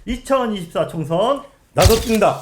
2024 총선 나도 뛴다.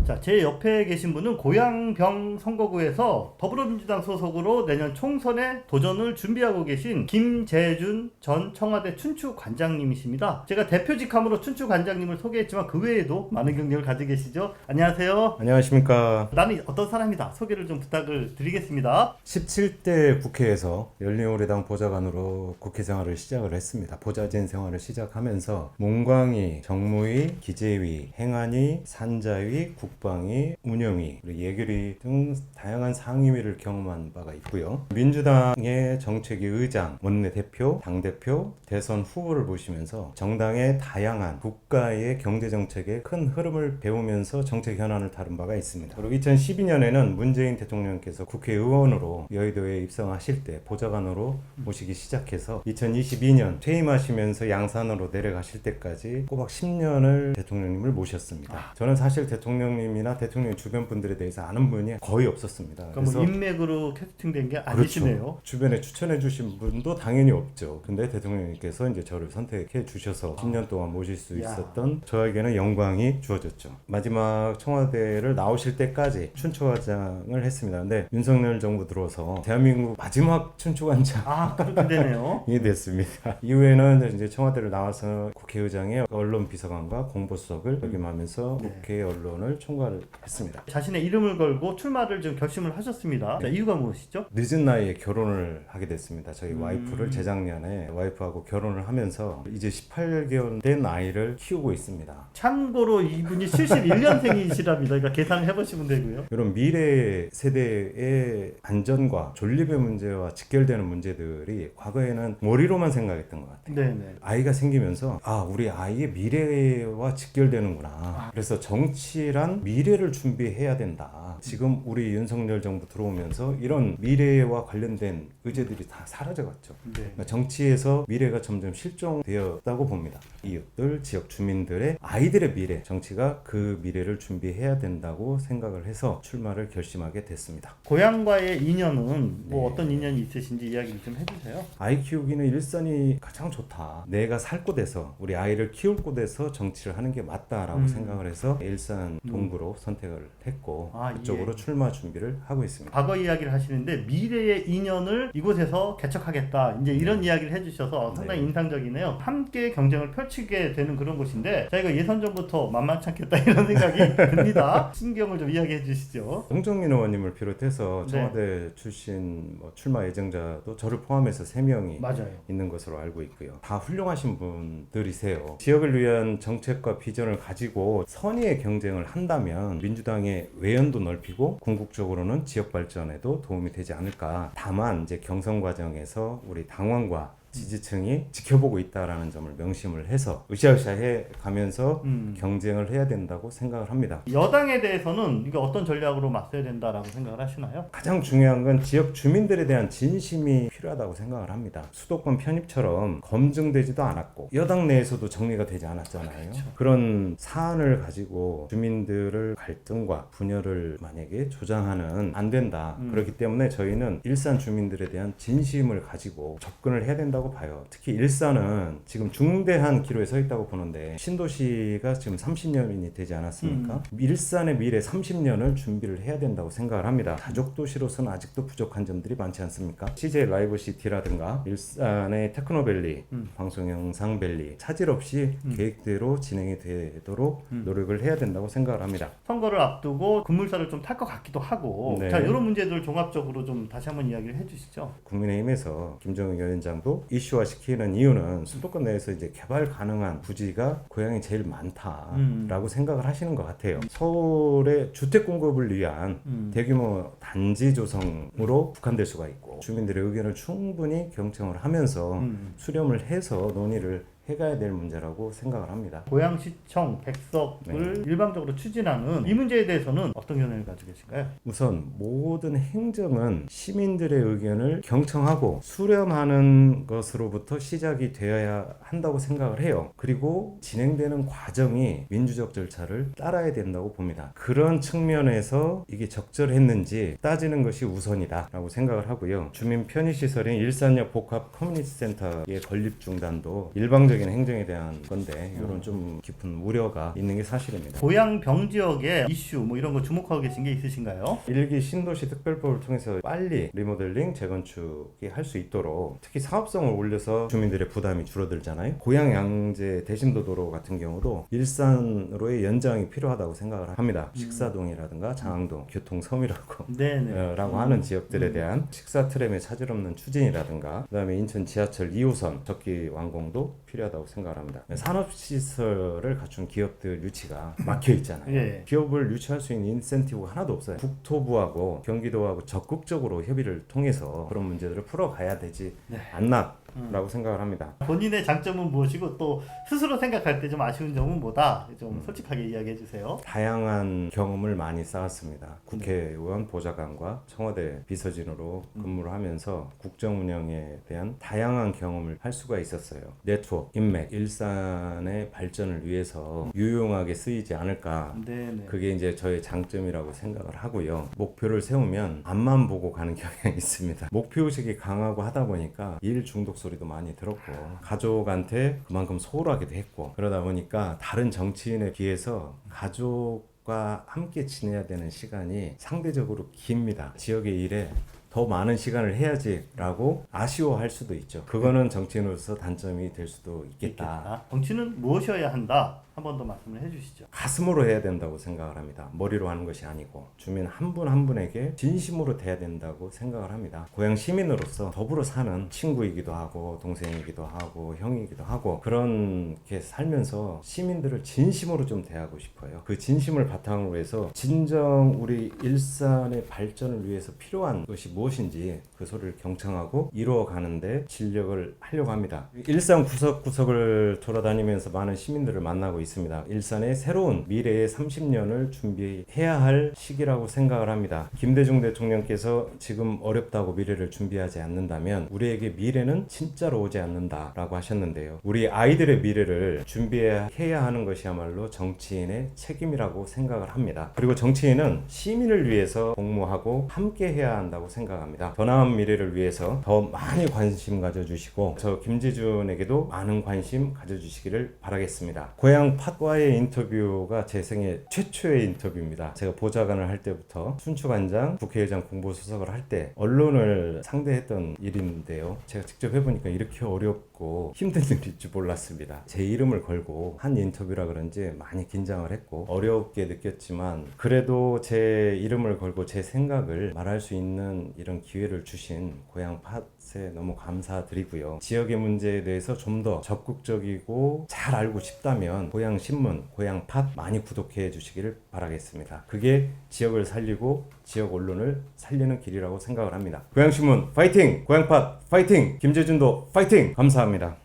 자, 제 옆에 계신 분은 고양병 선거구에서 더불어민주당 소속으로 내년 총선에 도전을 준비하고 계신 김재준 전 청와대 춘추관장님이십니다. 제가 대표직함으로 춘추관장님을 소개했지만 그 외에도 많은 경력을 가지고 계시죠. 안녕하세요. 안녕하십니까. 나는 어떤 사람이다 소개를 좀 부탁을 드리겠습니다. 17대 국회에서 열린우리당 보좌관으로 국회 생활을 시작을 했습니다. 보좌진 생활을 시작하면서 문광위, 정무위, 기재위, 행안위, 산자위, 국방위, 운영위, 그리고 예결위 등 다양한 상임위를 경험한 바가 있고요. 민주당의 정책위 의장, 원내대표, 당대표, 대선 후보를 보시면서 정당의 다양한 국가의 경제정책의 큰 흐름을 배우면서 정책 현안을 다룬 바가 있습니다. 그리고 2012년에는 문재인 대통령께서 국회의원으로 여의도에 입성하실 때 보좌관으로 모시기 시작해서 2022년 퇴임하시면서 양산으로 내려가실 때까지 꼬박 10년을 대통령님을 모셨습니다. 저는 사실 대통령님이나 대통령 주변 분들에 대해서 아는 분이 거의 없었습니다. 그러니까 뭐 인맥으로 캐스팅된 게 아니시네요. 그렇죠. 주변에 추천해 주신 분도 당연히 없죠. 근데 대통령님께서 이제 저를 선택해 주셔서 10년 동안 모실 수 있었던 저에게는 영광이 주어졌죠. 마지막 청와대를 나오실 때까지 춘추관장을 했습니다. 근데 윤석열 정부 들어서 대한민국 마지막 춘추관장 그렇게 되네요. 이 됐습니다. 이후에는 이제 청와대를 나와서 국회의장의 언론 비서관과 공보수석을 역임하면서 국회 언론을 총괄을 했습니다. 자신의 이름을 걸고 출마를 좀 결심을 하셨습니다. 자, 이유가 무엇이죠? 늦은 나이에 결혼을 하게 됐습니다. 저희 와이프를 재작년에 와이프하고 결혼을 하면서 이제 18개월 된 아이를 키우고 있습니다. 참고로 이분이 71년생이시랍니다. 그러니까 계산해 보시면 되고요. 이런 미래 세대의 안전과 존립의 문제와 직결되는 문제들이 과거에는 머리로만 생각했던 것 같아요. 네네. 아이가 생기면서 우리 아이의 미래와 직결되는구나. 그래서 정치란 미래를 준비해야 된다. 지금 우리 윤석열 정부 들어오면서 이런 미래와 관련된 의제들이 다 사라져갔죠. 그러니까 정치에서 미래가 점점 실종되었다고 봅니다. 이웃들, 지역 주민들의 아이들의 미래, 정치가 그 미래를 준비해야 된다고 생각을 해서 출마를 결심하게 됐습니다. 고향과의 인연은 뭐 어떤 인연이 있으신지 이야기를 좀 해주세요. 아이 키우기는 일산이 가장 좋다. 내가 살 곳에서 우리 아이를 키울 곳에서 정치를 하는 게 맞다라고 생각을 해서 일산 동구로 선택을 했고 그쪽으로 출마 준비를 하고 있습니다. 과거 이야기를 하시는데 미래의 인연을 이곳에서 개척하겠다. 이제 이런 이야기를 해주셔서 상당히 인상적이네요. 함께 경쟁을 펼치게 되는 그런 곳인데 저희가 예선 전부터 만만치 않겠다 이런 생각이 듭니다. 신경을 좀 이야기해 주시죠. 홍정민 의원님을 비롯해서 청와대 출신 출마 예정자도 저를 포함해서 3명이 맞아요. 있는 것으로 알고 있고요. 다 훌륭하신 분들이세요. 지역을 위한 정책과 비전을 가지고 선의의 경쟁을 한다면 민주당의 외연도 넓히고 궁극적으로는 지역 발전에도 도움이 되지 않을까. 다만 이제 경선 과정에서 우리 당원과 지지층이 지켜보고 있다라는 점을 명심을 해서 으쌰으쌰해 가면서 경쟁을 해야 된다고 생각을 합니다. 여당에 대해서는 이게 어떤 전략으로 맞서야 된다라고 생각을 하시나요? 가장 중요한 건 지역 주민들에 대한 진심이 필요하다고 생각을 합니다. 수도권 편입처럼 검증되지도 않았고 여당 내에서도 정리가 되지 않았잖아요. 그런 사안을 가지고 주민들을 갈등과 분열을 만약에 조장하는 안 된다. 그렇기 때문에 저희는 일산 주민들에 대한 진심을 가지고 접근을 해야 된다고 봐요. 특히 일산은 지금 중대한 기로에 서 있다고 보는데 신도시가 지금 30년이 되지 않았습니까? 일산의 미래 30년을 준비를 해야 된다고 생각을 합니다. 가족도시로서는 아직도 부족한 점들이 많지 않습니까? CJ 라이브시티라든가 일산의 테크노밸리, 방송영상밸리 차질 없이 계획대로 진행이 되도록 노력을 해야 된다고 생각을 합니다. 선거를 앞두고 급물살을 좀 탈 것 같기도 하고 자, 이런 문제들 종합적으로 좀 다시 한번 이야기를 해주시죠. 국민의힘에서 김정은 위원장도 이슈화시키는 이유는 수도권 내에서 이제 개발 가능한 부지가 고향이 제일 많다라고 생각을 하시는 것 같아요. 서울의 주택 공급을 위한 대규모 단지 조성으로 국한될 수가 있고 주민들의 의견을 충분히 경청을 하면서 수렴을 해서 논의를 해가야 될 문제라고 생각을 합니다. 고양시청 백석을 일방적으로 추진하는 이 문제에 대해서는 어떤 견해를 가지고 계신가요? 우선 모든 행정은 시민들의 의견을 경청하고 수렴하는 것으로부터 시작이 되어야 한다고 생각을 해요. 그리고 진행되는 과정이 민주적 절차를 따라야 된다고 봅니다. 그런 측면에서 이게 적절했는지 따지는 것이 우선이다 라고 생각을 하고요. 주민 편의시설인 일산역 복합 커뮤니티 센터의 건립 중단도 일방적인 행정에 대한 건데 이런 좀 깊은 우려가 있는 게 사실입니다. 고양병 지역의 이슈 뭐 이런 거 주목하고 계신 게 있으신가요? 일기 신도시 특별법을 통해서 빨리 리모델링 재건축이 할 수 있도록 특히 사업성을 올려서 주민들의 부담이 줄어들잖아요. 고양 양재 대심도도로 같은 경우도 일산으로의 연장이 필요하다고 생각을 합니다. 식사동이라든가 장항동, 교통섬이라고 네네. 라고 하는 지역들에 대한 식사 트램의 차질 없는 추진이라든가 그다음에 인천 지하철 2호선 적기 완공도 필요하다고 생각을 합니다. 산업시설을 갖춘 기업들 유치가 막혀 있잖아요. 예. 기업을 유치할 수 있는 인센티브가 하나도 없어요. 국토부하고 경기도하고 적극적으로 협의를 통해서 그런 문제들을 풀어가야 되지 않나 라고 생각을 합니다. 본인의 장점은 무엇이고 또 스스로 생각할 때 좀 아쉬운 점은 뭐다? 좀 솔직하게 이야기해 주세요. 다양한 경험을 많이 쌓았습니다. 국회의원 보좌관과 청와대 비서진으로 근무를 하면서 국정 운영에 대한 다양한 경험을 할 수가 있었어요. 네트워크, 인맥, 일산의 발전을 위해서 유용하게 쓰이지 않을까. 네네. 그게 이제 저의 장점이라고 생각을 하고요. 목표를 세우면 앞만 보고 가는 경향이 있습니다. 목표의식이 강하고 하다 보니까 일 중독 소리도 많이 들었고 가족한테 그만큼 소홀하기도 했고 그러다 보니까 다른 정치인에 비해서 가족과 함께 지내야 되는 시간이 상대적으로 깁니다. 지역의 일에 더 많은 시간을 해야지라고 아쉬워할 수도 있죠. 그거는 정치인으로서 단점이 될 수도 있겠다. 정치는 무엇이어야 한다? 한 번 더 말씀을 해주시죠. 가슴으로 해야 된다고 생각을 합니다. 머리로 하는 것이 아니고 주민 한 분 한 분에게 진심으로 돼야 된다고 생각을 합니다. 고향 시민으로서 더불어 사는 친구이기도 하고 동생이기도 하고 형이기도 하고 그렇게 살면서 시민들을 진심으로 좀 대하고 싶어요. 그 진심을 바탕으로 해서 진정 우리 일산의 발전을 위해서 필요한 것이 무엇인지 그 소리를 경청하고 이루어가는데 진력을 하려고 합니다. 일산 구석구석을 돌아다니면서 많은 시민들을 만나고 있습니다. 일산의 새로운 미래의 30년을 준비해야 할 시기라고 생각을 합니다. 김대중 대통령께서 지금 어렵다고 미래를 준비하지 않는다면 우리에게 미래는 진짜로 오지 않는다라고 하셨는데요. 우리 아이들의 미래를 준비해야 하는 것이야말로 정치인의 책임이라고 생각을 합니다. 그리고 정치인은 시민을 위해서 공무하고 함께 해야 한다고 생각합니다. 더 나은 미래를 위해서 더 많이 관심 가져주시고 저 김재준에게도 많은 관심 가져주시기를 바라겠습니다. 고향 팟과의 인터뷰가 제 생애 최초의 인터뷰입니다. 제가 보좌관을 할 때부터 순추관장, 국회의장 공보수석을 할 때 언론을 상대했던 일인데요. 제가 직접 해보니까 이렇게 어렵고 힘든 일일 줄 몰랐습니다. 제 이름을 걸고 한 인터뷰라 그런지 많이 긴장을 했고 어렵게 느꼈지만 그래도 제 이름을 걸고 제 생각을 말할 수 있는 이런 기회를 주신 고향 팟에 너무 감사드리고요. 지역의 문제에 대해서 좀 더 적극적이고 잘 알고 싶다면 고향 신문, 고향 팟 많이 구독해 주시기를 바라겠습니다. 그게 지역을 살리고 지역 언론을 살리는 길이라고 생각을 합니다. 고향 신문 파이팅! 고향 팟 파이팅! 김재준도 파이팅! 감사합니다.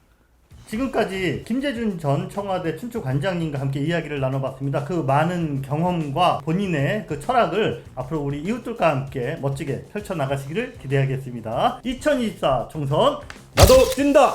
지금까지 김재준 전 청와대 춘추관장님과 함께 이야기를 나눠봤습니다. 그 많은 경험과 본인의 그 철학을 앞으로 우리 이웃들과 함께 멋지게 펼쳐나가시기를 기대하겠습니다. 2024 총선 나도 뛴다!